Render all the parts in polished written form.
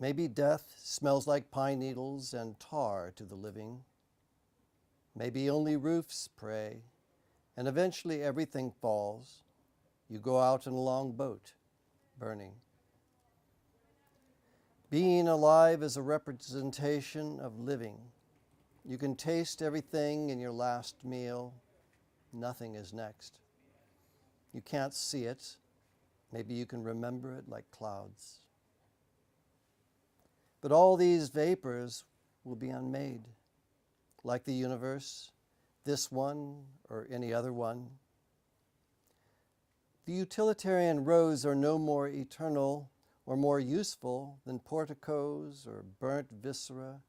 Maybe death smells like pine needles and tar to the living. Maybe only roofs pray, and eventually everything falls. You go out in a long boat, burning. Being alive is a representation of living. You can taste everything in your last meal. Nothing is next. You can't see it. Maybe you can remember it like clouds. But all these vapors will be unmade, like the universe, this one or any other one. The utilitarian roads are no more eternal or more useful than porticos or burnt viscera,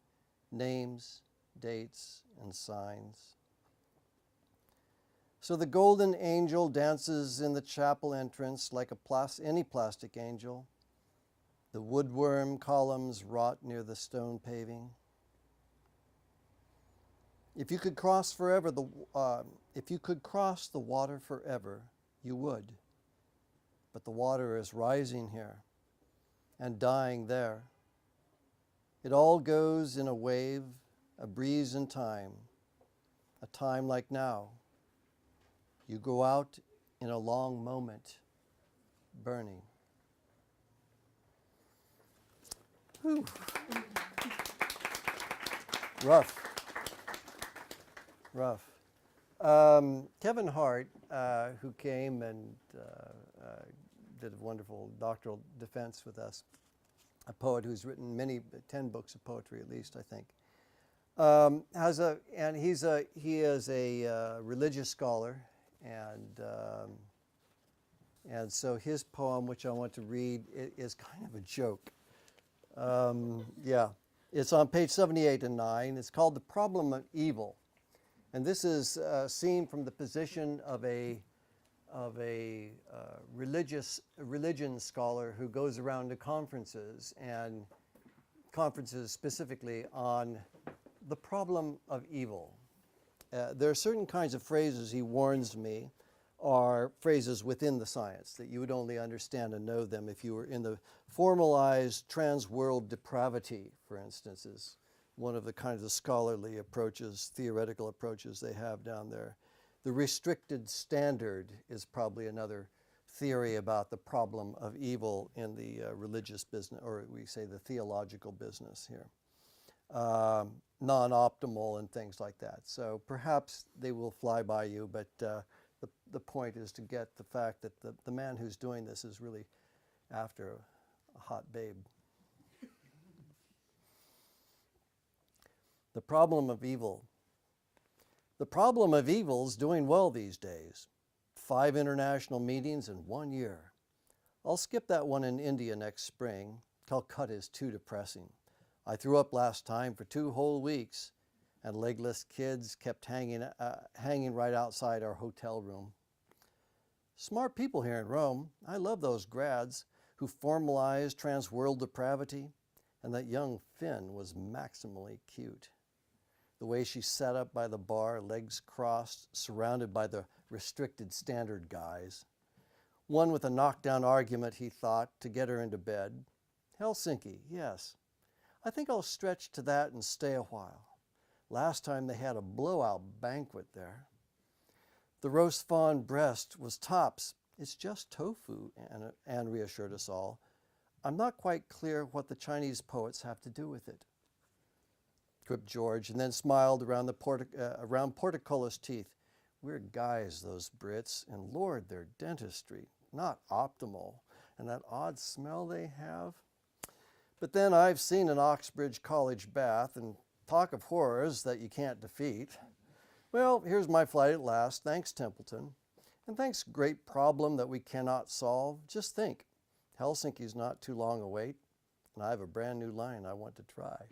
names, dates, and signs. So the golden angel dances in the chapel entrance like any plastic angel. The woodworm columns rot near the stone paving. If you could cross the water forever, you would. But the water is rising here and dying there. It all goes in a wave, a breeze in time, a time like now. You go out in a long moment, burning. Whew. Rough. Kevin Hart, who came and did a wonderful doctoral defense with us, a poet who's written 10 books of poetry at least, I think, he is a religious scholar, and so his poem, which I want to read, is kind of a joke. It's on page 78 and 9. It's called "The Problem of Evil," and this is seen from the position of a religion scholar who goes around to conferences specifically on the problem of evil. There are certain kinds of phrases, he warns me, are phrases within the science that you would only understand and know them if you were in the formalized trans-world depravity, for instance, is one of the kinds of scholarly approaches, theoretical approaches they have down there. The restricted standard is probably another theory about the problem of evil in the religious business, or we say the theological business here. Non-optimal and things like that. So perhaps they will fly by you, but the point is to get the fact that the man who's doing this is really after a hot babe. The problem of evil. The problem of evil's doing well these days. 5 international meetings in 1 year. I'll skip that one in India next spring. Calcutta is too depressing. I threw up last time for 2 whole weeks, and legless kids kept hanging right outside our hotel room. Smart people here in Rome. I love those grads who formalized trans-world depravity, and that young Finn was maximally cute. The way she sat up by the bar, legs crossed, surrounded by the restricted standard guys. One with a knockdown argument, he thought, to get her into bed. Helsinki, yes. I think I'll stretch to that and stay a while. Last time they had a blowout banquet there. The roast fawn breast was tops. It's just tofu, Anne reassured us all. I'm not quite clear what the Chinese poets have to do with it. Quipped George, and then smiled around portcullis teeth. Weird guys, those Brits, and Lord, their dentistry, not optimal. And that odd smell they have. But then I've seen an Oxbridge College bath, and talk of horrors that you can't defeat. Well, here's my flight at last. Thanks, Templeton. And thanks, great problem that we cannot solve. Just think, Helsinki's not too long a wait, and I have a brand new line I want to try.